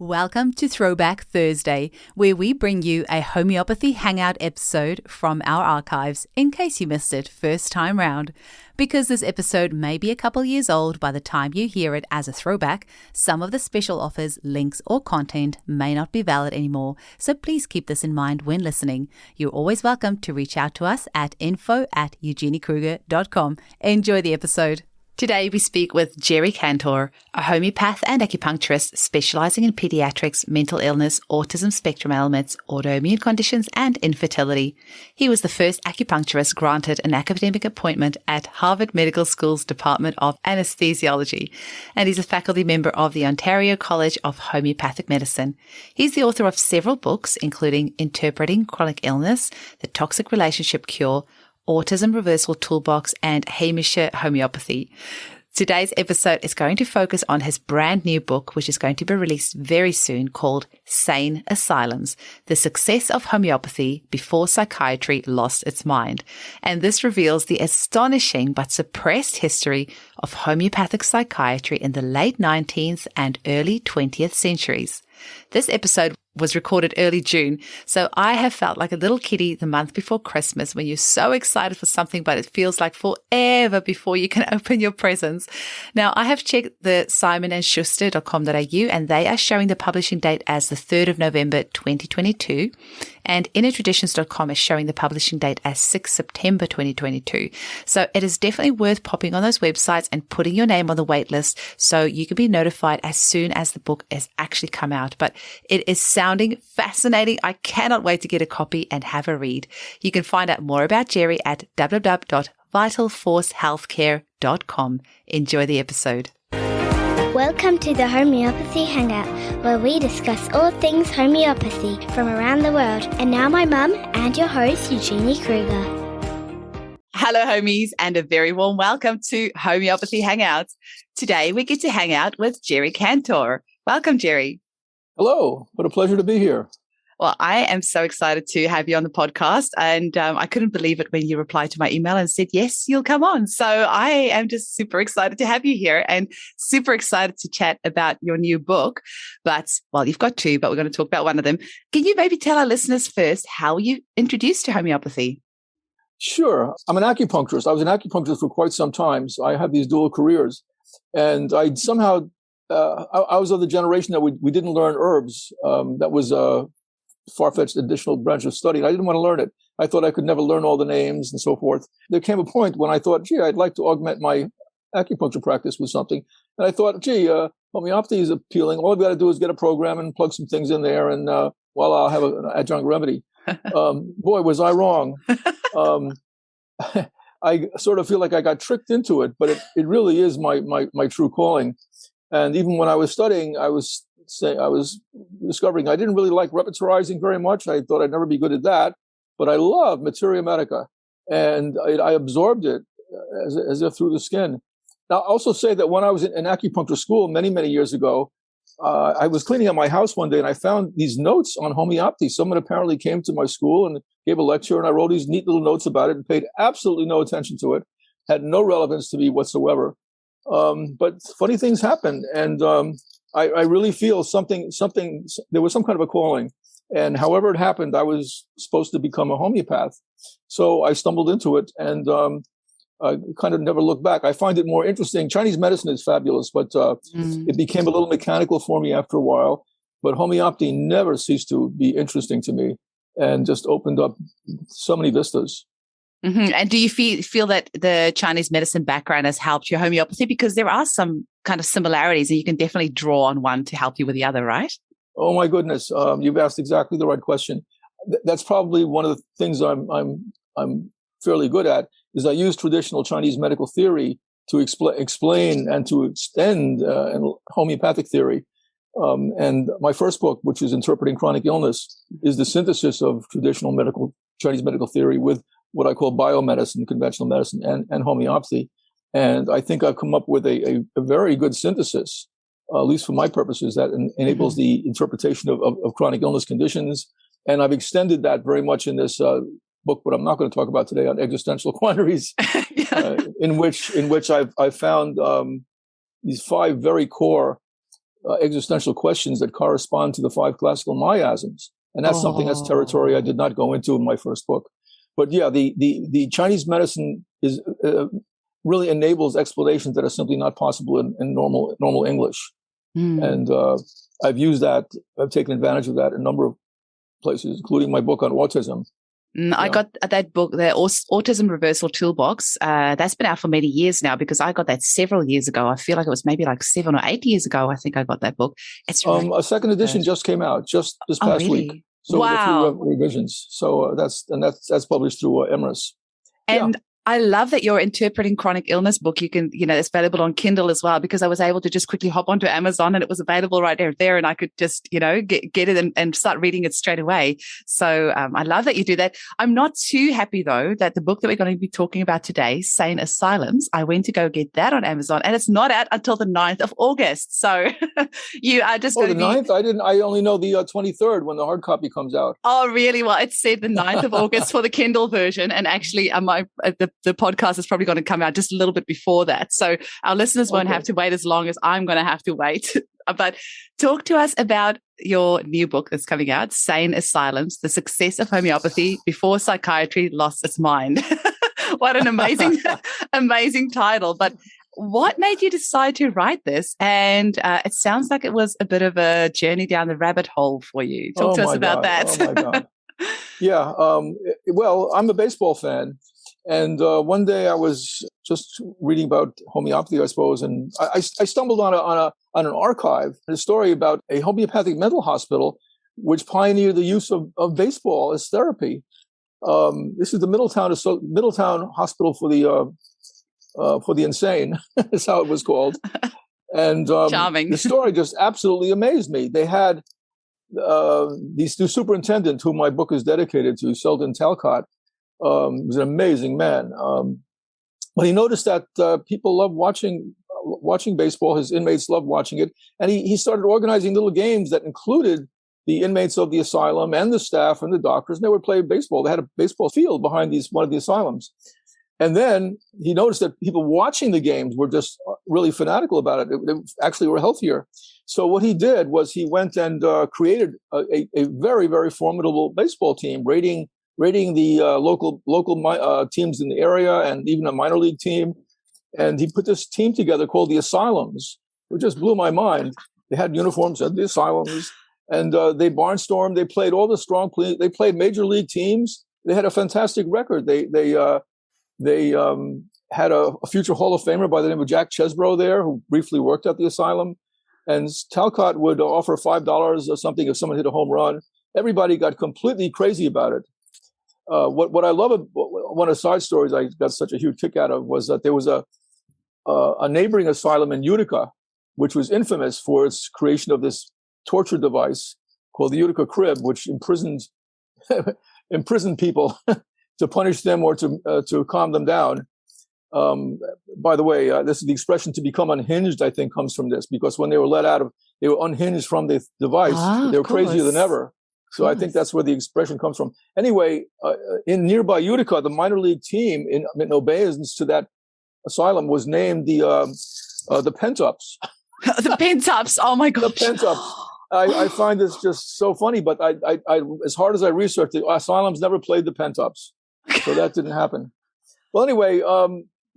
Welcome to Throwback Thursday, where we bring you a homeopathy hangout episode from our archives in case you missed it first time round. Because this episode may be a couple years old by the time you hear it as a throwback, some of the special offers, links, or content may not be valid anymore, so please keep this in mind when listening. You're always welcome to reach out to us at info@eugeniekruger.com. Enjoy the episode. Today we speak with Jerry Kantor, a homeopath and acupuncturist specializing in pediatrics, mental illness, autism spectrum ailments, autoimmune conditions, and infertility. He was the first acupuncturist granted an academic appointment at Harvard Medical School's Department of Anesthesiology, and he's a faculty member of the Ontario College of Homeopathic Medicine. He's the author of several books, including Interpreting Chronic Illness, The Toxic Relationship Cure, Autism Reversal Toolbox, and Hamish Homeopathy. Today's episode is going to focus on his brand new book, which is going to be released very soon, called Sane Asylums, The Success of Homeopathy Before Psychiatry Lost Its Mind. And this reveals the astonishing but suppressed history of homeopathic psychiatry in the late 19th and early 20th centuries. This episode was recorded early June, so I have felt like a little kiddie the month before Christmas when you're so excited for something, but it feels like forever before you can open your presents. Now, I have checked the simonandschuster.com.au, and they are showing the publishing date as the 3rd of November 2022, and innertraditions.com is showing the publishing date as 6 September 2022. So it is definitely worth popping on those websites and putting your name on the wait list so you can be notified as soon as the book has actually come out. But it is sounding fascinating. I cannot wait to get a copy and have a read. You can find out more about Jerry at www.vitalforcehealthcare.com. Enjoy the episode. Welcome to the Homeopathy Hangout, where we discuss all things homeopathy from around the world. And now my mum and your host, Eugenie Kruger. Hello, homies, and a very warm welcome to Homeopathy Hangouts. Today, we get to hang out with Jerry Kantor. Welcome, Jerry. Hello. What a pleasure to be here. Well, I am so excited to have you on the podcast, and I couldn't believe it when you replied to my email and said, yes, you'll come on. So I am just super excited to have you here and super excited to chat about your new book. But, well, you've got two, but we're going to talk about one of them. Can you maybe tell our listeners first how you introduced to homeopathy? Sure. I'm an acupuncturist. I was an acupuncturist for quite some time. So I have these dual careers. And I somehow, I was of the generation that we didn't learn herbs. That was a far-fetched additional branch of study. And I didn't want to learn it. I thought I could never learn all the names and so forth. There came a point when I thought, gee, I'd like to augment my acupuncture practice with something. And I thought, gee, homeopathy is appealing. All I've got to do is get a program and plug some things in there, and I'll have an adjunct remedy. Boy, was I wrong. I sort of feel like I got tricked into it, but it really is my true calling. And even when I was studying, I was discovering I didn't really like repertorizing very much. I thought I'd never be good at that, but I love materia medica, and I absorbed it as if through the skin. Now, I'll also say that when I was in acupuncture school many, many years ago, I was cleaning up my house one day and I found these notes on homeopathy. Someone apparently came to my school and gave a lecture, and I wrote these neat little notes about it and paid absolutely no attention to it, had no relevance to me whatsoever. But funny things happen, and I really feel something, there was some kind of a calling. And however it happened, I was supposed to become a homeopath. So I stumbled into it, and I kind of never looked back. I find it more interesting. Chinese medicine is fabulous, but it became a little mechanical for me after a while. But homeopathy never ceased to be interesting to me and just opened up so many vistas. Mm-hmm. And do you feel that the Chinese medicine background has helped your homeopathy? Because there are some kind of similarities, and you can definitely draw on one to help you with the other, right? Oh my goodness, you've asked exactly the right question. That's probably one of the things I'm fairly good at. Is I use traditional Chinese medical theory to explain and to extend homeopathic theory. And my first book, which is Interpreting Chronic Illness, is the synthesis of traditional Chinese medical theory with what I call biomedicine, conventional medicine, and homeopathy. And I think I've come up with a very good synthesis, at least for my purposes, that enables the interpretation of chronic illness conditions. And I've extended that very much in this book, but I'm not going to talk about today, on existential quandaries, in which I've found these 5 very core existential questions that correspond to the 5 classical miasms. And that's something, that's territory I did not go into in my first book. But yeah, the Chinese medicine is really enables explanations that are simply not possible in normal English. And I've used that, I've taken advantage of that in a number of places, including my book on autism. I got that book, the Autism Reversal Toolbox. That's been out for many years now because I got that several years ago. I feel like it was maybe like 7 or 8 years ago. I think I got that book. It's really a second edition just came out just this past week. So wow. a few revisions. So that's published through Emrys. And I love that you're interpreting chronic illness book. You can, it's available on Kindle as well, because I was able to just quickly hop onto Amazon and it was available right there and I could just, get it and start reading it straight away. So I love that you do that. I'm not too happy though that the book that we're going to be talking about today, Sane Asylums, I went to go get that on Amazon and it's not out until the 9th of August. So you are just going to be... 9th? I only know the 23rd when the hard copy comes out. Oh, really? Well, it said the 9th of August for the Kindle version. And actually the podcast is probably going to come out just a little bit before that. So our listeners won't have to wait as long as I'm going to have to wait. But talk to us about your new book that's coming out, Sane Asylums, The Success of Homeopathy Before Psychiatry Lost Its Mind. What an amazing title. But what made you decide to write this? And it sounds like it was a bit of a journey down the rabbit hole for you. Talk to us about that. Oh, my God. Yeah. Well, I'm a baseball fan. And one day I was just reading about homeopathy, I suppose, and I stumbled on an archive, a story about a homeopathic mental hospital which pioneered the use of baseball as therapy. This is the Middletown Hospital for the Insane, is how it was called. And charming. The story just absolutely amazed me. They had the superintendent, whom my book is dedicated to, Sheldon Talcott. Was an amazing man. But he noticed that people love watching baseball. His inmates loved watching it. And he started organizing little games that included the inmates of the asylum and the staff and the doctors. And they would play baseball. They had a baseball field behind one of the asylums. And then he noticed that people watching the games were just really fanatical about it. They actually were healthier. So what he did was he went and created a very, very formidable baseball team, rating the local teams in the area and even a minor league team. And he put this team together called the Asylums, which just blew my mind. They had uniforms at the Asylums, and they barnstormed. They played all the strong players. They played major league teams. They had a fantastic record. They had a future Hall of Famer by the name of Jack Chesbrough there, who briefly worked at the Asylum. And Talcott would offer $5 or something if someone hit a home run. Everybody got completely crazy about it. What I love, one of the side stories I got such a huge kick out of was that there was a neighboring asylum in Utica, which was infamous for its creation of this torture device called the Utica Crib, which imprisoned people to punish them or to calm them down. By the way, this is the expression "to become unhinged." I think comes from this, because when they were let out they were unhinged from the device. They were crazier than ever. So I think that's where the expression comes from. Anyway, in nearby Utica, the minor league team, in obeisance to that asylum, was named the Pentups. The Pentups. Oh my gosh. The Pentups. I find this just so funny, but I as hard as I researched, the asylums never played the Pentups, so that didn't happen. Well, anyway.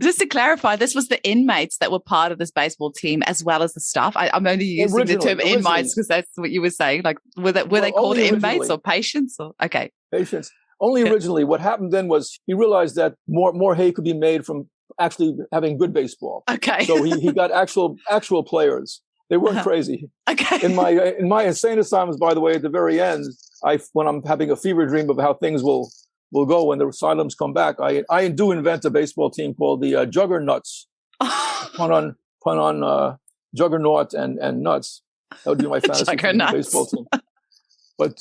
Just to clarify, this was the inmates that were part of this baseball team as well as the staff. I'm only using the term inmates because that's what you were saying. Like, were they called inmates or patients? Or okay, patients. Only originally. What happened then was he realized that more hay could be made from actually having good baseball. Okay. So he got actual players. They weren't crazy. Okay. In my Sane Asylums, by the way, at the very end, when I'm having a fever dream of how things will go when the asylums come back, I do invent a baseball team called the Juggernauts. Pun on juggernaut and nuts. That would be my fantasy baseball team. But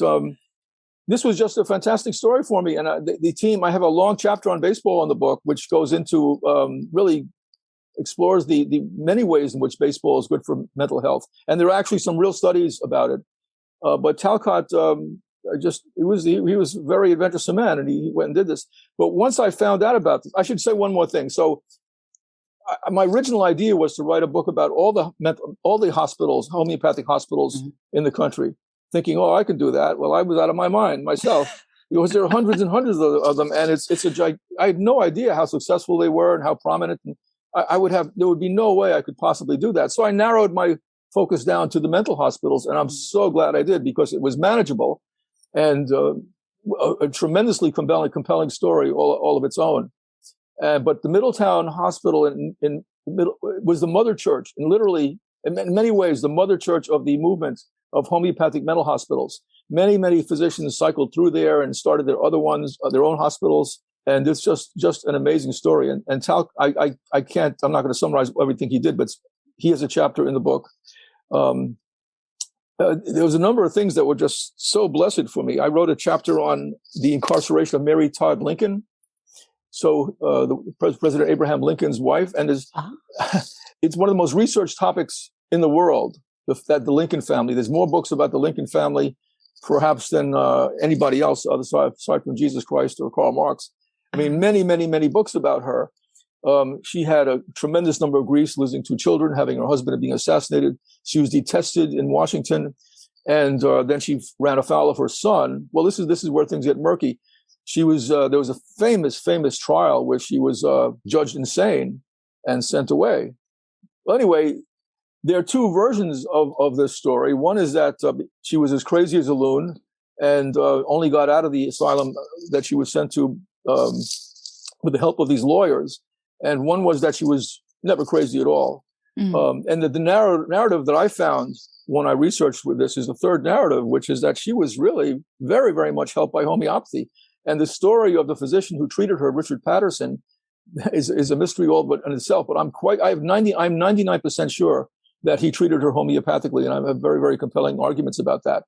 this was just a fantastic story for me. And the team, I have a long chapter on baseball in the book, which goes into really explores the many ways in which baseball is good for mental health. And there are actually some real studies about it. But Talcott, he was a very adventurous man, and he went and did this. But once I found out about this, I should say one more thing. So my original idea was to write a book about all the hospitals, homeopathic hospitals in the country, thinking, oh, I can do that. Well, I was out of my mind myself because there are hundreds and hundreds of them. And I had no idea how successful they were and how prominent. And there would be no way I could possibly do that. So I narrowed my focus down to the mental hospitals. And I'm so glad I did, because it was manageable and a tremendously compelling story all of its own. But the Middletown Hospital was the mother church, and literally, in many ways, the mother church of the movement of homeopathic mental hospitals. Many, many physicians cycled through there and started their other ones, their own hospitals. And it's just an amazing story. And I'm not going to summarize everything he did, but he has a chapter in the book. There was a number of things that were just so blessed for me. I wrote a chapter on the incarceration of Mary Todd Lincoln. So President Abraham Lincoln's wife, and it's one of the most researched topics in the world, the Lincoln family. There's more books about the Lincoln family, perhaps, than anybody else aside from Jesus Christ or Karl Marx. I mean, many, many, many books about her. She had a tremendous number of griefs, losing 2 children, having her husband being assassinated. She was detested in Washington, and then she ran afoul of her son. Well, this is where things get murky. She was there was a famous trial where she was judged insane and sent away. Well, anyway, there are 2 versions of this story. One is that she was as crazy as a loon and only got out of the asylum that she was sent to with the help of these lawyers. And one was that she was never crazy at all. And the narrative that I found when I researched with this is the third narrative, which is that she was really very, very much helped by homeopathy. And the story of the physician who treated her, Richard Patterson, is a mystery all but in itself. But I'm 99% sure that he treated her homeopathically, and I have very, very compelling arguments about that.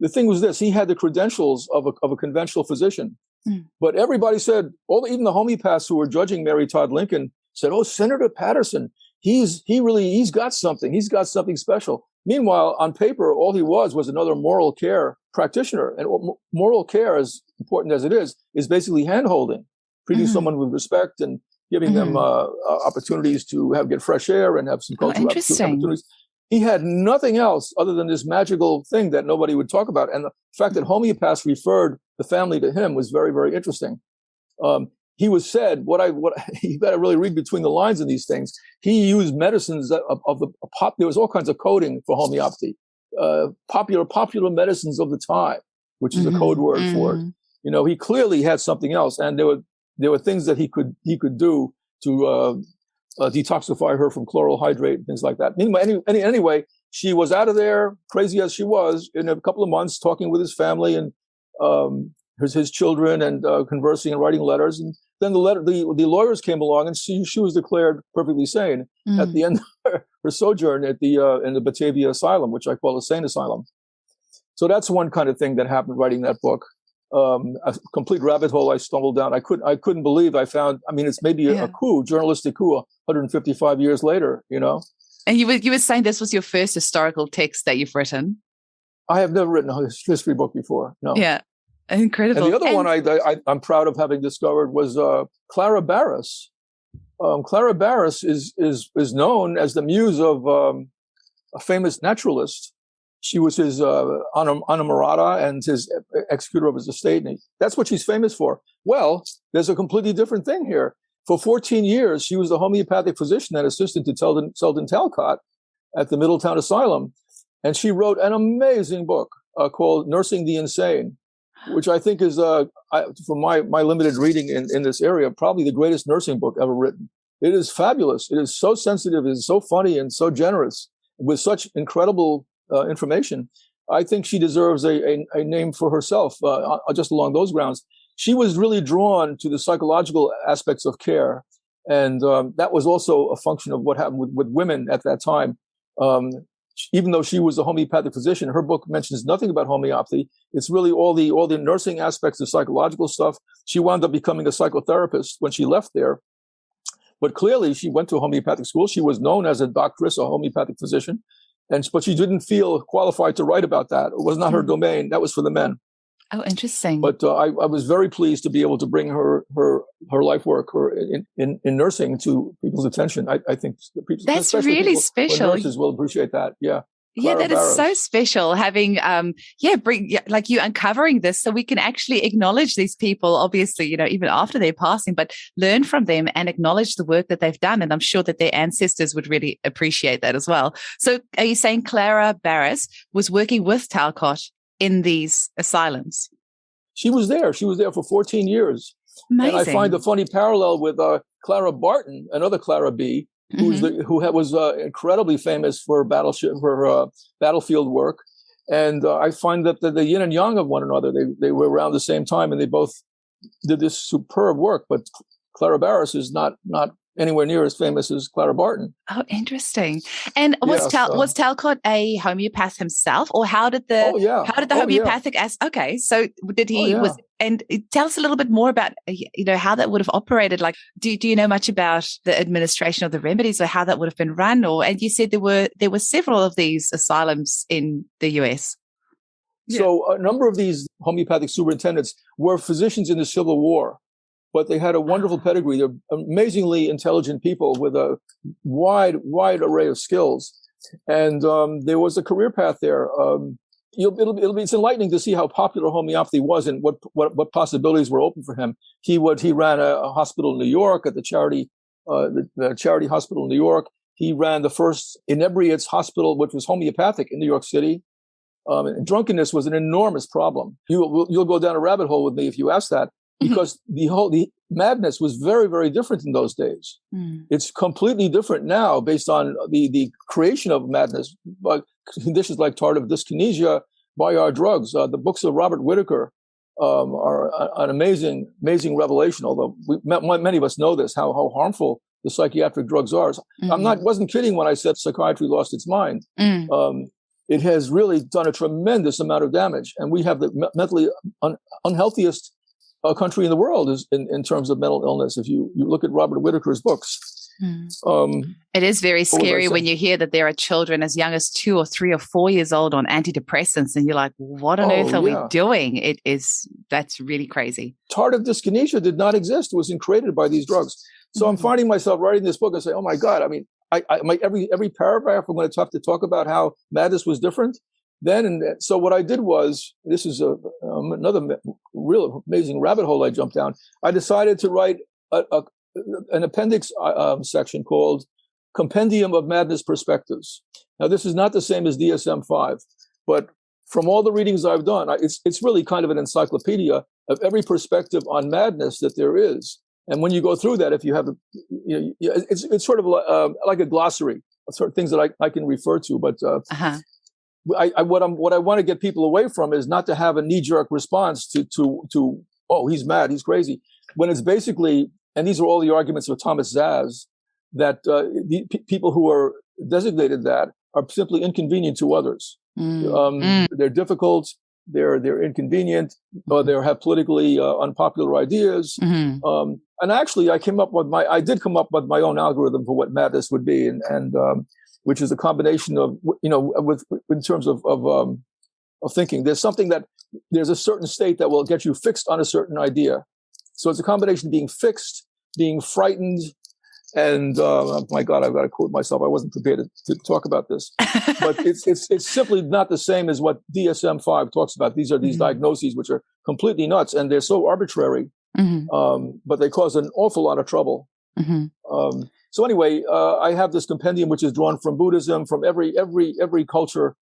The thing was this: he had the credentials of a conventional physician, but everybody said, even the homeopaths who were judging Mary Todd Lincoln said, "Oh, Senator Patterson, he's got something. He's got something special." Meanwhile, on paper, all he was another moral care practitioner, and moral care, as important as it is basically hand-holding, treating someone with respect and giving them opportunities to get fresh air and have some cultural opportunities. He had nothing else other than this magical thing that nobody would talk about. And the fact that homeopaths referred the family to him was very, very interesting. He was said, you got to really read between the lines in these things. He used medicines there was all kinds of coding for homeopathy, popular medicines of the time, which is a code word for it. You know, he clearly had something else, and there were things that he could do to detoxify her from chloral hydrate and things like that. Anyway, she was out of there, crazy as she was, in a couple of months, talking with his family and his children, and conversing and writing letters. And then the lawyers came along, and she was declared perfectly sane at the end of her sojourn in the Batavia Asylum, which I call a Sane Asylum. So that's one kind of thing that happened writing that book. A complete rabbit hole I stumbled down. I couldn't believe I found. I mean, it's maybe a journalistic coup, 155 years later. You know. And you were saying this was your first historical text that you've written. I have never written a history book before. No. Yeah, incredible. And the other one I'm proud of having discovered was Clara Barris. Clara Barris is known as the muse of a famous naturalist. She was his anamorata and his executor of his estate. And that's what she's famous for. Well, there's a completely different thing here. For 14 years, she was the homeopathic physician and assistant to Selden Talcott at the Middletown Asylum. And she wrote an amazing book called Nursing the Insane, which I think is, from my limited reading in this area, probably the greatest nursing book ever written. It is fabulous. It is so sensitive. It is so funny and so generous with such incredible information. I think she deserves a name for herself, just along those grounds. She was really drawn to the psychological aspects of care. And that was also a function of what happened with women at that time. Even though she was a homeopathic physician, her book mentions nothing about homeopathy. It's really all the nursing aspects, the psychological stuff. She wound up becoming a psychotherapist when she left there. But clearly, she went to a homeopathic school. She was known as a doctoress, a homeopathic physician. But she didn't feel qualified to write about that. It was not her domain. That was for the men. Oh, interesting. But I was very pleased to be able to bring her life work, in nursing, to people's attention. I think that's really special. Nurses will appreciate that. Yeah. Yeah, Clara that is Barris. so special having, like you uncovering this so we can actually acknowledge these people, obviously, even after their passing, but learn from them and acknowledge the work that they've done. And I'm sure that their ancestors would really appreciate that as well. So are you saying Clara Barris was working with Talcott in these asylums? She was there. She was there for 14 years. Amazing. And I find a funny parallel with Clara Barton, another Clara B., who was incredibly famous for battlefield work, and I find that the yin and yang of one another. They were around the same time, and they both did this superb work. But Clara Barris is not anywhere near as famous as Clara Barton. Oh, interesting. And was Talcott a homeopath himself, or how did the homeopathic okay, so did he and tell us a little bit more about how that would have operated. Like, do you know much about the administration of the remedies, or how that would have been run? And you said there were several of these asylums in the US. So a number of these homeopathic superintendents were physicians in the Civil War, but they had a wonderful pedigree. They're amazingly intelligent people with a wide array of skills. And there was a career path there. It's enlightening to see how popular homeopathy was and what possibilities were open for him. He ran a hospital in New York at the charity hospital in New York. He ran the first inebriates hospital, which was homeopathic in New York City. And drunkenness was an enormous problem. You'll go down a rabbit hole with me if you ask that, because the madness was very, very different in those days. It's completely different now based on the creation of madness, but conditions like tardive dyskinesia by our drugs. The books of Robert Whitaker are an amazing revelation, although many of us know this, how harmful the psychiatric drugs are. Wasn't kidding when I said psychiatry lost its mind. It has really done a tremendous amount of damage, and we have the mentally unhealthiest country in the world is in terms of mental illness. If you look at Robert Whitaker's books. It is very scary when you hear that there are children as young as 2 or 3 or 4 years old on antidepressants, and you're like, what on earth are we doing? That's really crazy. Tardive dyskinesia did not exist. It was created by these drugs. So I'm finding myself writing this book and say, oh my God, I mean, every paragraph I'm going to have to talk about how madness was different. So what I did was, this is another real amazing rabbit hole I jumped down. I decided to write an appendix section called Compendium of Madness Perspectives. Now, this is not the same as DSM-5, but from all the readings I've done, it's really kind of an encyclopedia of every perspective on madness that there is. And when you go through that, if you have, it's sort of like a glossary of sort of things that I can refer to. But what I want to get people away from is not to have a knee-jerk response to oh, he's mad, he's crazy, when it's basically, and these are all the arguments of Thomas Zaz, that the people who are designated that are simply inconvenient to others. They're difficult, they're inconvenient, or they have politically unpopular ideas. And actually, I did come up with my own algorithm for what madness would be, and which is a combination of, in terms of thinking. There's a certain state that will get you fixed on a certain idea. So it's a combination of being fixed, being frightened, and oh my God, I've got to quote myself. I wasn't prepared to talk about this, but it's simply not the same as what DSM-5 talks about. These are these diagnoses which are completely nuts, and they're so arbitrary, but they cause an awful lot of trouble. So anyway, I have this compendium which is drawn from Buddhism, from every culture.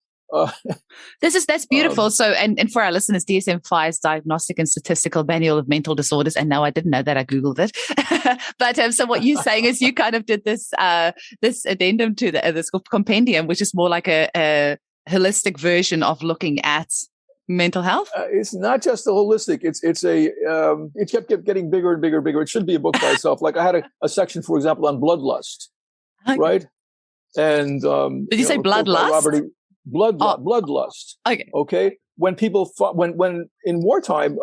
That's beautiful. So, and for our listeners, DSM-5's Diagnostic and Statistical Manual of Mental Disorders. And no, I didn't know that. I Googled it. But so what you're saying is you kind of did this addendum to this compendium, which is more like a holistic version of looking at mental health. It's not just a holistic. It kept getting bigger and bigger and bigger. It should be a book by itself. Like I had a section, for example, on bloodlust, right? And did you say bloodlust? Bloodlust. Okay. When people when in wartime,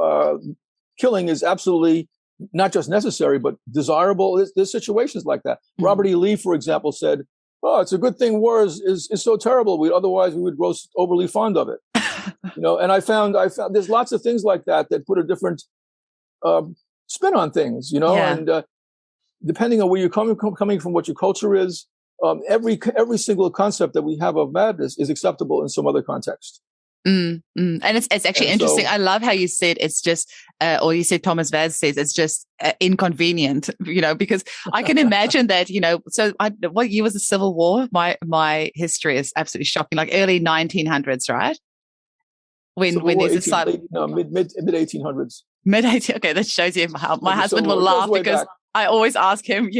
killing is absolutely not just necessary but desirable. There's situations like that. Robert E. Lee, for example, said, "Oh, it's a good thing war is so terrible. Otherwise we would grow overly fond of it." And I found there's lots of things like that put a different spin on things, and depending on where you're coming from, what your culture is, every single concept that we have of madness is acceptable in some other context. And it's actually interesting. I love how you said it's just, or you said Thomas Vaz says it's just inconvenient, because I can imagine that, so what year was the Civil War? My history is absolutely shocking, like early 1900s, right? When there's a silent... mid 1800s. Mid-1800s. Okay, that shows you how my husband will laugh because back. I always ask him,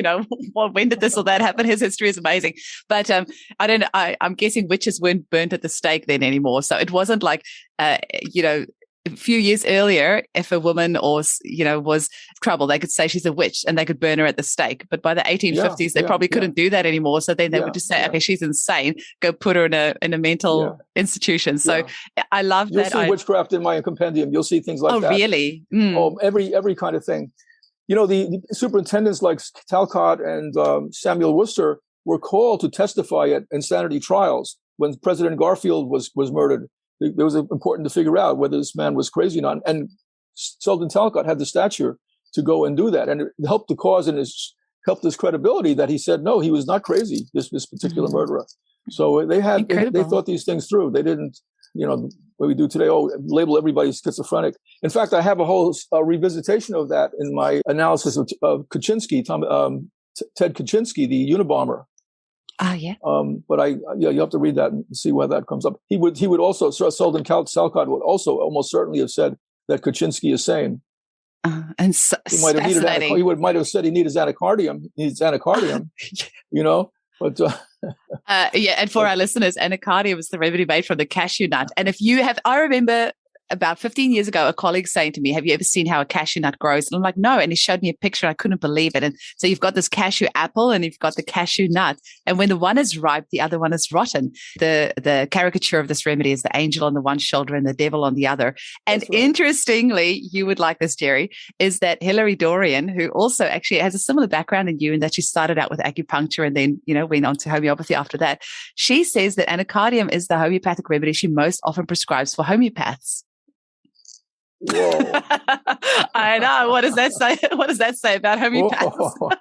when did this or that happen? His history is amazing. But I'm guessing witches weren't burnt at the stake then anymore. So it wasn't like, a few years earlier, if a woman was trouble, they could say she's a witch and they could burn her at the stake. But by the 1850s, they probably couldn't do that anymore. So then they would just say, okay, she's insane. Go put her in a mental institution. So I love You'll that. See witchcraft in my compendium. You'll see things like that. Oh, really? Every kind of thing. The superintendents like Talcott and Samuel Worcester were called to testify at insanity trials when President Garfield was murdered. It was important to figure out whether this man was crazy or not. And Sultan Talcott had the stature to go and do that. And it helped the cause and helped his credibility that he said, no, he was not crazy, this particular murderer. So they thought these things through. They didn't, what we do today, label everybody schizophrenic. In fact, I have a whole revisitation of that in my analysis of Kaczynski, Ted Kaczynski, the Unabomber. Yeah. But you have to read that and see where that comes up. He would also, Sultan Talcott would also almost certainly have said that Kaczynski is sane. And so, he might have said he needs anacardium. But and for our listeners, anacardium is the remedy made from the cashew nut. And if you have, I remember about 15 years ago, a colleague saying to me, have you ever seen how a cashew nut grows? And I'm like, no. And he showed me a picture. I couldn't believe it. And so you've got this cashew apple and you've got the cashew nut. And when the one is ripe, the other one is rotten. The caricature of this remedy is the angel on the one shoulder and the devil on the other. And interestingly, you would like this, Jerry, is that Hilary Dorian, who also actually has a similar background in you in that she started out with acupuncture and then, went on to homeopathy after that. She says that anacardium is the homeopathic remedy she most often prescribes for homeopaths. Whoa. I know. What does that say? What does that say about homeopaths?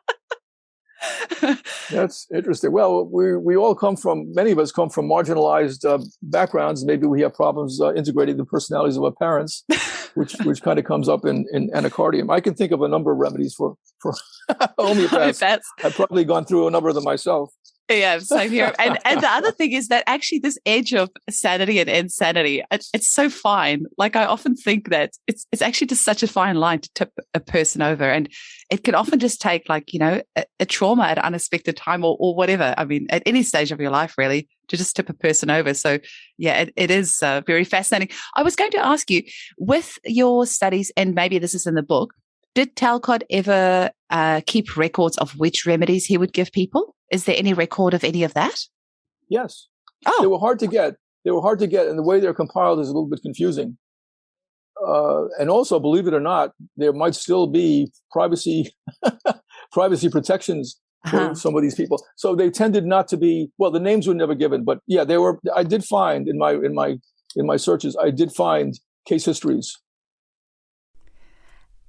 That's interesting. Well, many of us come from marginalized backgrounds. Maybe we have problems integrating the personalities of our parents, which kind of comes up in anacardium. I can think of a number of remedies for homeopaths. I've probably gone through a number of them myself. Yeah, same here. And the other thing is that actually this edge of sanity and insanity, it's so fine. Like I often think that it's actually just such a fine line to tip a person over. And it can often just take like, a trauma at an unexpected time or whatever. I mean, at any stage of your life, really, to just tip a person over. So yeah, it is very fascinating. I was going to ask you, with your studies, and maybe this is in the book, did Talcott ever keep records of which remedies he would give people? Is there any record of any of that? Yes. Oh. They were hard to get. And the way they're compiled is a little bit confusing. And also, believe it or not, there might still be privacy protections for some of these people. So they tended not to be, the names were never given, but yeah, they were. I did find in my searches, I did find case histories.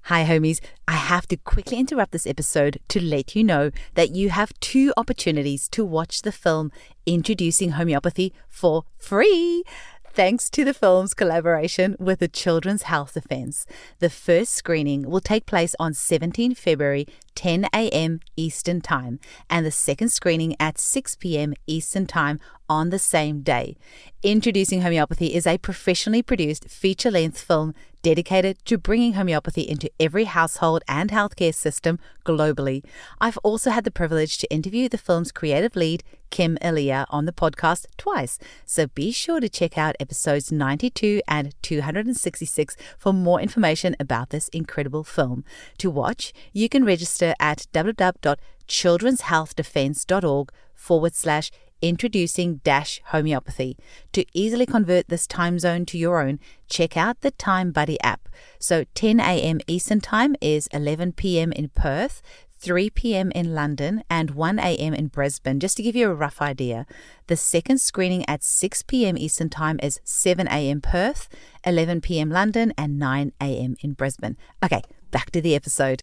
Hi homies, I have to quickly interrupt this episode to let you know that you have 2 opportunities to watch the film Introducing Homeopathy for free. Thanks to the film's collaboration with the Children's Health Defence. The first screening will take place on 17 February, 10 a.m. Eastern Time, and the second screening at 6 p.m. Eastern Time on the same day. Introducing Homeopathy is a professionally produced feature-length film dedicated to bringing homeopathy into every household and healthcare system globally. I've also had the privilege to interview the film's creative lead, Kim Elia, on the podcast twice, so be sure to check out episodes 92 and 266 for more information about this incredible film. To watch, you can register at www.children'shealthdefence.org/introducing-homeopathy. To easily convert this time zone to your own, check out the Time Buddy app. So 10 a.m. Eastern Time is 11 p.m. in Perth, 3 p.m. in London and 1 a.m. in Brisbane. Just to give you a rough idea, the second screening at 6 p.m. Eastern Time is 7 a.m. Perth, 11 p.m. London, and 9 a.m. in Brisbane. Okay, back to the episode.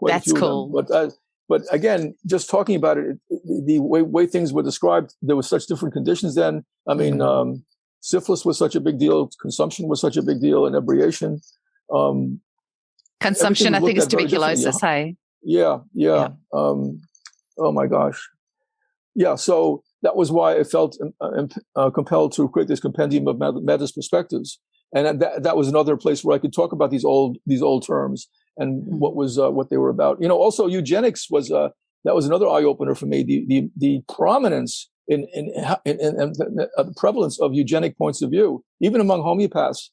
That's cool. But again, just talking about it, the way things were described, there were such different conditions then. I mean, syphilis was such a big deal. Consumption was such a big deal. Inebriation. Consumption, I think, is tuberculosis, hey? Yeah. Oh, my gosh. Yeah, so that was why I felt compelled to create this compendium of Madness perspectives. And that was another place where I could talk about these old terms and what they were about. Also eugenics was that was another eye opener for me. The prominence in the prevalence of eugenic points of view, even among homeopaths.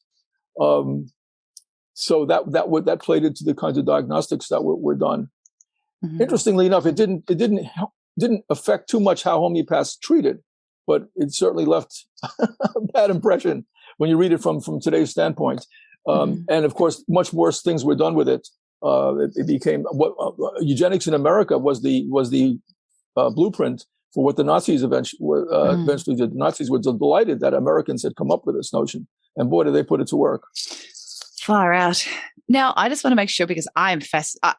So that played into the kinds of diagnostics that were done. Mm-hmm. Interestingly enough, it didn't affect too much how homeopaths treated, but it certainly left a bad impression when you read it from today's standpoint. And of course, much worse things were done with it. It became eugenics in America was the blueprint for what the Nazis eventually did. The Nazis were delighted that Americans had come up with this notion, and boy, did they put it to work. Far out. Now, I just want to make sure, because I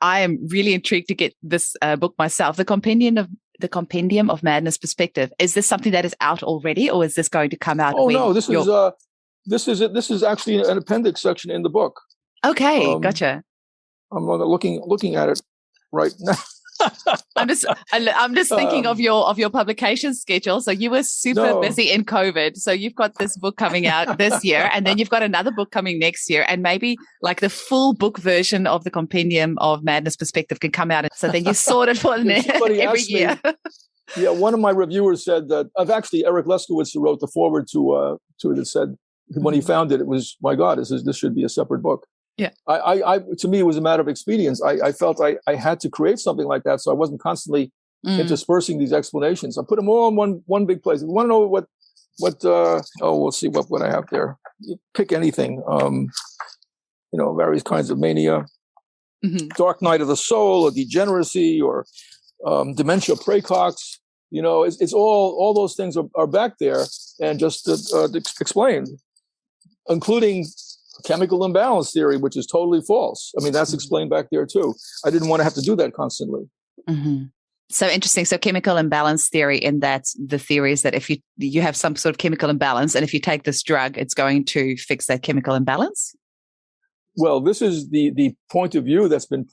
am really intrigued to get this book myself. The Compendium of Madness Perspective. Is this something that is out already, or is this going to come out? Oh no, this is actually an appendix section in the book. Okay, gotcha. I'm looking at it right now. I'm just thinking of your publication schedule. So you were super busy in COVID. So you've got this book coming out this year, and then you've got another book coming next year, and maybe like the full book version of the Compendium of Madness Perspective can come out. So then you sort it for every year. Yeah, one of my reviewers said that Eric Leskowitz, who wrote the foreword to it, said when he found it, it was, my God, this should be a separate book. Yeah. To me, it was a matter of expedience. I felt I had to create something like that, so I wasn't constantly interspersing these explanations. I put them all in one big place. If you want to know what we'll see what I have there. You pick anything. Various kinds of mania, dark night of the soul, or degeneracy, or dementia praecox. It's all those things are back there and just explained, including chemical imbalance theory, which is totally false. I mean, that's explained back there too. I didn't want to have to do that constantly. Mm-hmm. So interesting. So chemical imbalance theory, in that the theory is that if you have some sort of chemical imbalance, and if you take this drug, it's going to fix that chemical imbalance? Well, this is the point of view that's been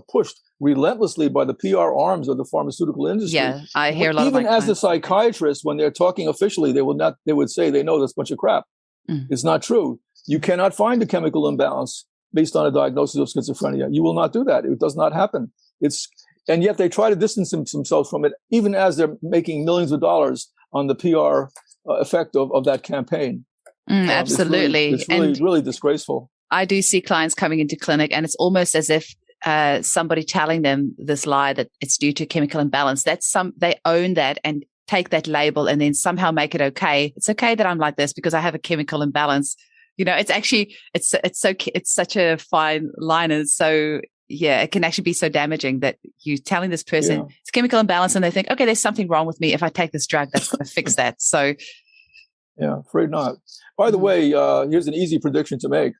pushed relentlessly by the PR arms of the pharmaceutical industry. Yeah, I hear a lot even as the psychiatrists, when they're talking officially, they would say they know that's a bunch of crap. It's not true. You cannot find a chemical imbalance based on a diagnosis of schizophrenia. You will not do that. It does not happen. And yet they try to distance themselves from it, even as they're making millions of dollars on the PR effect of that campaign. Absolutely. It's really disgraceful. I do see clients coming into clinic, and it's almost as if somebody telling them this lie that it's due to chemical imbalance. They own that and take that label and then somehow make it okay. It's okay that I'm like this because I have a chemical imbalance. It's actually, it's such a fine line. And so, yeah, it can actually be so damaging that you're telling this person it's chemical imbalance, and they think, okay, there's something wrong with me. If I take this drug, that's going to fix that. So, yeah, afraid not. By the way, here's an easy prediction to make.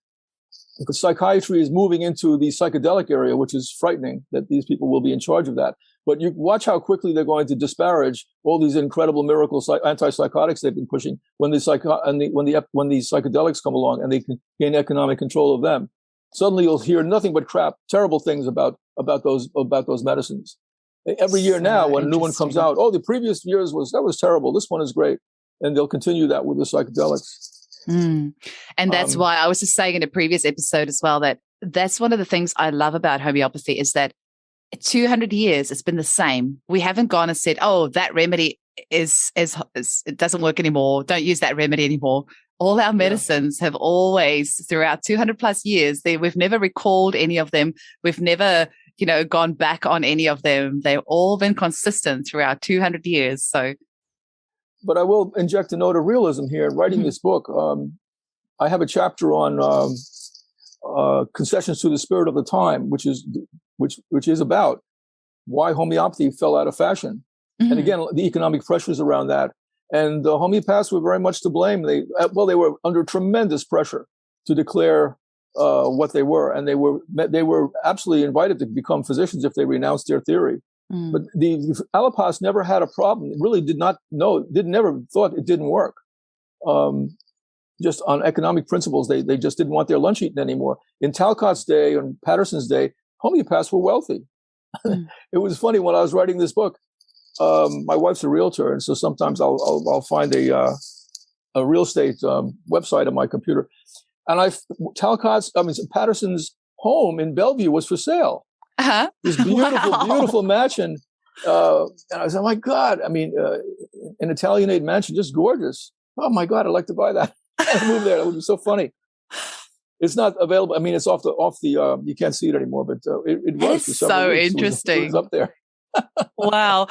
Because psychiatry is moving into the psychedelic area, which is frightening that these people will be in charge of that. But you watch how quickly they're going to disparage all these incredible miracle antipsychotics they've been pushing when the psychedelics come along and they can gain economic control of them. Suddenly you'll hear nothing but crap, terrible things about those medicines. Every year now, when a new one comes out, the previous years that was terrible. This one is great, and they'll continue that with the psychedelics. And that's why I was just saying in a previous episode as well that that's one of the things I love about homeopathy is that 200 years it's been the same. We haven't gone and said, that remedy is it doesn't work anymore. Don't use that remedy anymore. All our medicines have always, throughout 200 plus years, we've never recalled any of them. We've never, gone back on any of them. They've all been consistent throughout 200 years. So. But I will inject a note of realism here. In writing this book, I have a chapter on concessions to the spirit of the time, which is about why homeopathy fell out of fashion. Mm-hmm. And again, the economic pressures around that. And the homeopaths were very much to blame. They were under tremendous pressure to declare what they were, and they were absolutely invited to become physicians if they renounced their theory. Mm. But the allopaths never had a problem. It really never thought it didn't work. Just on economic principles, they just didn't want their lunch eaten anymore. In Talcott's day and Patterson's day, homeopaths were wealthy. Mm. It was funny when I was writing this book. My wife's a realtor, and so sometimes I'll find a real estate website on my computer, and Patterson's home in Bellevue was for sale. Uh-huh. This beautiful mansion, and I was, oh my God! I mean, an Italianate mansion, just gorgeous. Oh my God, I'd like to buy that. I moved there. It would be so funny. It's not available. I mean, it's off the. You can't see it anymore, but it was. It's so interesting. It was up there. Wow.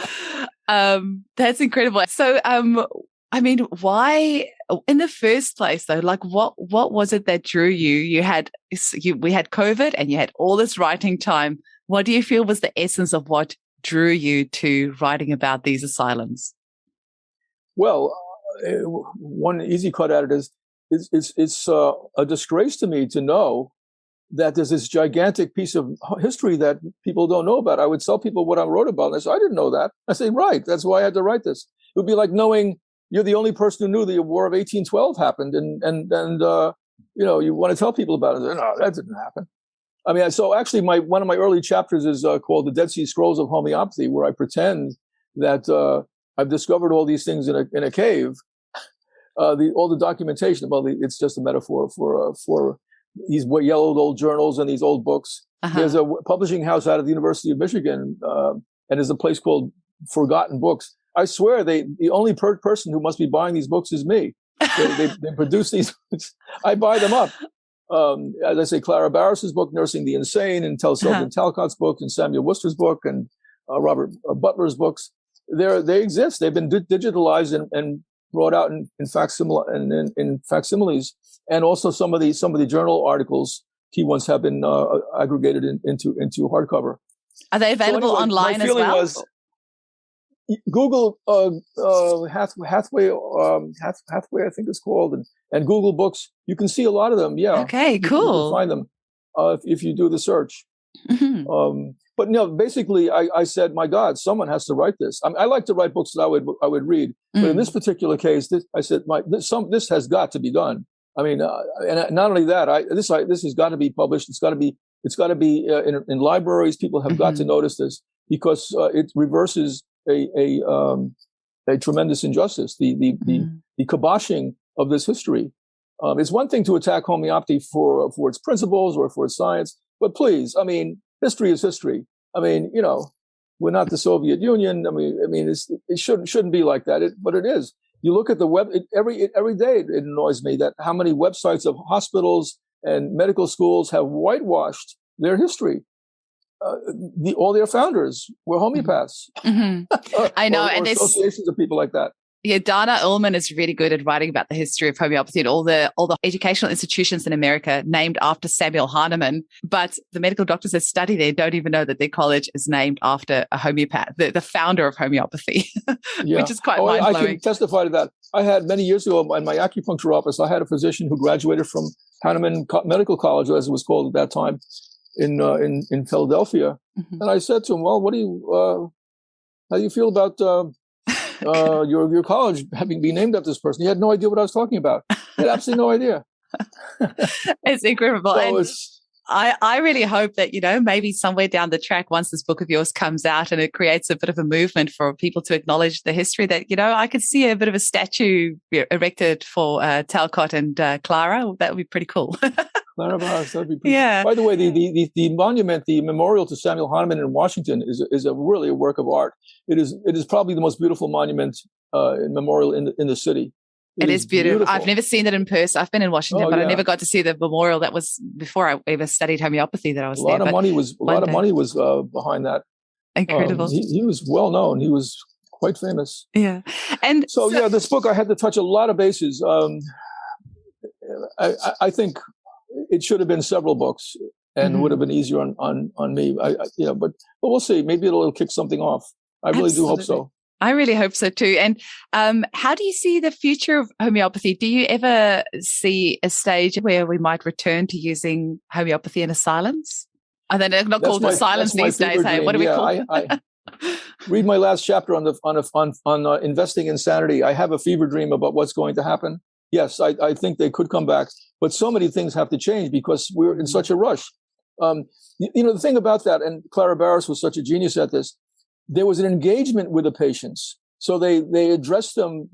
That's incredible. So, I mean, why in the first place though, like what was it that drew you? We had COVID and you had all this writing time. What do you feel was the essence of what drew you to writing about these asylums? Well, one easy cut at it is it's a disgrace to me to know that there's this gigantic piece of history that people don't know about. I would tell people what I wrote about, and they say, I didn't know that. I say, right, that's why I had to write this. It would be like knowing you're the only person who knew the War of 1812 happened, and you want to tell people about it. No, that didn't happen. I mean, so actually one of my early chapters is called The Dead Sea Scrolls of Homeopathy, where I pretend that I've discovered all these things in a cave. All the documentation, well, it's just a metaphor for these yellowed old journals and these old books. Uh-huh. There's a publishing house out of the University of Michigan, and there's a place called Forgotten Books. I swear the only person who must be buying these books is me. They produce these books. I buy them up. As I say, Clara Barris's book, Nursing the Insane, and Selden Talcott's book, and Samuel Worcester's book, and Robert Butler's books. They exist. They've been digitalized and brought out in facsimiles, and also some of the journal articles, key ones, have been aggregated into hardcover. Are they available online as well? Was, Google Hathaway, I think it's called, and Google Books. You can see a lot of them. Yeah. Okay. Cool. You can find them if you do the search. Mm-hmm. But no, basically, I said, my God, someone has to write this. I like to write books that I would read, but in this particular case, I said, this has got to be done. I mean, and not only that, this has got to be published. It's got to be in libraries. People have got to notice this, because it reverses a tremendous injustice. The kiboshing of this history. It's one thing to attack homeopathy for its principles or for its science, but please, I mean, history is history. I mean, we're not the Soviet Union. I mean, it shouldn't be like that. But it is. You look at the web every day. It annoys me that how many websites of hospitals and medical schools have whitewashed their history. All their founders were homeopaths. Mm-hmm. I know, and there's associations of people like that. Yeah, Dana Ullman is really good at writing about the history of homeopathy and all the educational institutions in America named after Samuel Hahnemann. But the medical doctors that study there don't even know that their college is named after a homeopath, the founder of homeopathy, which is quite mind-blowing. I can testify to that. I had many years ago in my acupuncture office, I had a physician who graduated from Hahnemann Medical College, as it was called at that time, in Philadelphia. Mm-hmm. And I said to him, well, how do you feel about your college having been named after this person? He had no idea what I was talking about. He had absolutely no idea. It's incredible. So and I really hope that, maybe somewhere down the track, once this book of yours comes out and it creates a bit of a movement for people to acknowledge the history, that, I could see a bit of a statue erected for Talcott and Clara. That would be pretty cool. Clara Barris, that'd be pretty cool. By the way, the monument, the memorial to Samuel Hahnemann in Washington is really a work of art. It is probably the most beautiful monument memorial in the city. It is beautiful. I've never seen it in person. I've been in Washington, but I never got to see the memorial. That was before I ever studied homeopathy that I was there. A lot of money was behind that. Incredible. He was well known. He was quite famous. Yeah. And so this book, I had to touch a lot of bases. I think it should have been several books. and would have been easier on me. But we'll see. Maybe it'll kick something off. I really do hope so. I really hope so too. And how do you see the future of homeopathy? Do you ever see a stage where we might return to using homeopathy in asylums? Are they not called asylums these days? Hey, what do we call them? I read my last chapter on investing in sanity. I have a fever dream about what's going to happen. Yes, I think they could come back, but so many things have to change because we're in such a rush. The thing about that, and Clara Barris was such a genius at this, there was an engagement with the patients. So they addressed them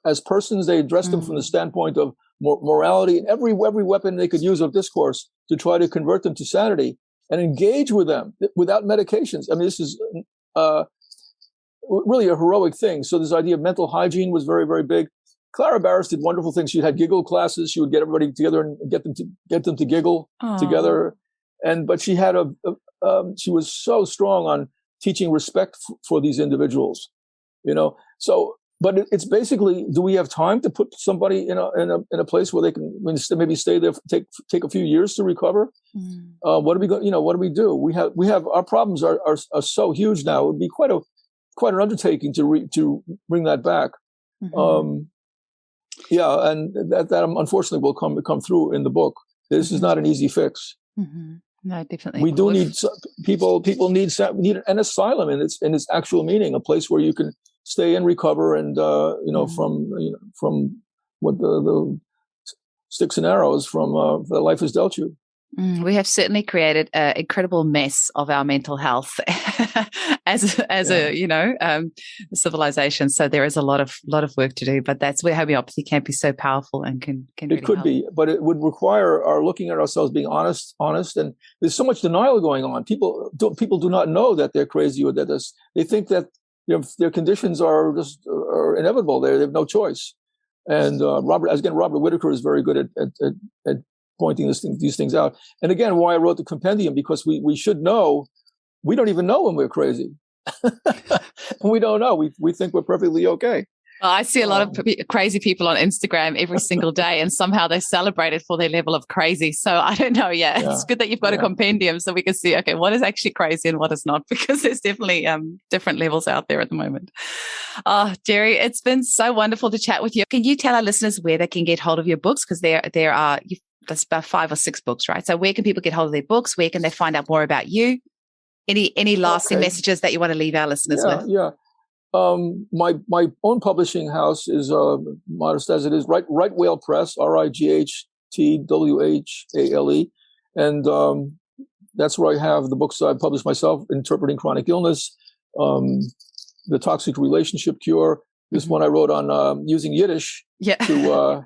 as persons. They addressed them from the standpoint of morality and every weapon they could use of discourse to try to convert them to sanity and engage with them without medications. I mean, this is really a heroic thing. So this idea of mental hygiene was very, very big. Clara Barris did wonderful things. She had giggle classes. She would get everybody together and get them to giggle together. But she had she was so strong on teaching respect for these individuals, but it's basically, do we have time to put somebody in a place where they can maybe stay there, take a few years to recover? What do we do? We have our problems are so huge now. It would be quite an undertaking to bring that back. And that unfortunately will come through in the book. This is not an easy fix. No, definitely. We do need people. People need an asylum in its actual meaning, a place where you can stay and recover, and from what the sticks and arrows from that life has dealt you. We have certainly created an incredible mess of our mental health as a civilization. So there is a lot of work to do, but that's where homeopathy can be so powerful and can really could help. Be, but it would require our looking at ourselves, being honest, and there's so much denial going on. People do not know that they're crazy or that they think that their conditions are inevitable. They have no choice. And Robert Whitaker is very good at pointing these things out. And again, why I wrote the compendium, because we should know. We don't even know when we're crazy. We don't know. We think we're perfectly okay. Well, I see a lot of crazy people on Instagram every single day, and somehow they celebrate it for their level of crazy. So I don't know. Yeah, it's good that you've got a compendium so we can see, okay, what is actually crazy and what is not, because there's definitely different levels out there at the moment. Oh, Jerry, it's been so wonderful to chat with you. Can you tell our listeners where they can get hold of your books? Because there are that's about 5 or 6 books, right? So where can people get hold of their books? Where can they find out more about you? Any lasting messages that you want to leave our listeners with? Yeah. My own publishing house is modest as it is, Right Whale Press, RIGHTWHALE, and that's where I have the books I published myself: Interpreting Chronic Illness, The Toxic Relationship Cure. This one I wrote on using Yiddish to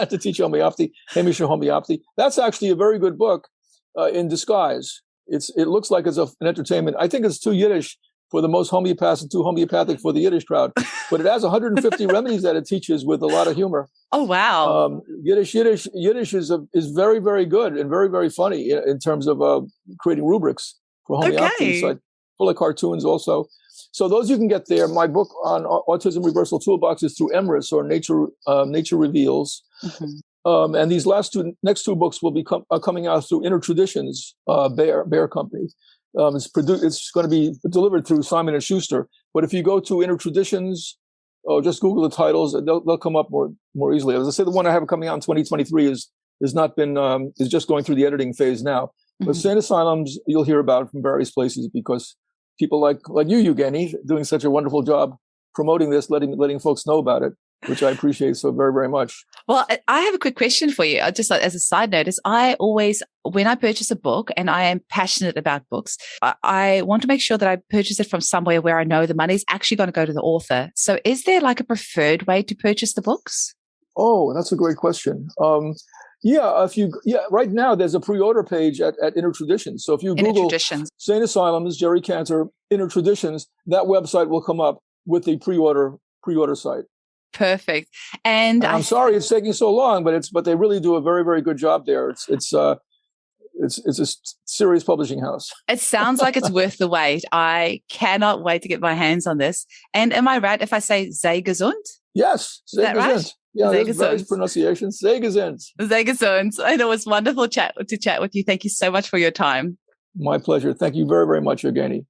to teach homeopathy, Hamisha homeopathy. That's actually a very good book in disguise. It looks like it's an entertainment. I think it's too Yiddish for the most homeopaths and too homeopathic for the Yiddish crowd. But it has 150 remedies that it teaches with a lot of humor. Oh, wow. Yiddish is very, very good and very, very funny in terms of creating rubrics for homeopathy. So full of cartoons also. So those you can get there. My book on Autism Reversal Toolbox is through Emrys, or Nature Reveals. And these next two books are coming out through Inner Traditions, Bear Company. It's going to be delivered through Simon & Schuster. But if you go to Inner Traditions, just Google the titles, they'll come up more easily. As I say, the one I have coming out in 2023 is just going through the editing phase now. But Sane Asylums, you'll hear about from various places, because people like you, Evgeny, doing such a wonderful job promoting this, letting folks know about it, which I appreciate so very, very much. Well, I have a quick question for you. Just as a side note, is I always, when I purchase a book, and I am passionate about books, I want to make sure that I purchase it from somewhere where I know the money's actually going to go to the author. So is there like a preferred way to purchase the books? Oh, that's a great question. Right now there's a pre-order page at Inner Traditions. So if you Google Sane Asylums, Jerry Kantor, Inner Traditions, that website will come up with the pre-order site. Perfect. And I'm sorry it's taking so long, but they really do a very, very good job there. It's a serious publishing house. It sounds like it's worth the wait. I cannot wait to get my hands on this. And am I right if I say Sei gesund? Yes. Is that right? Yeah, there's various pronunciations. Zegesund. Zegesund. And it was wonderful to chat with you. Thank you so much for your time. My pleasure. Thank you very, very much, Evgeny.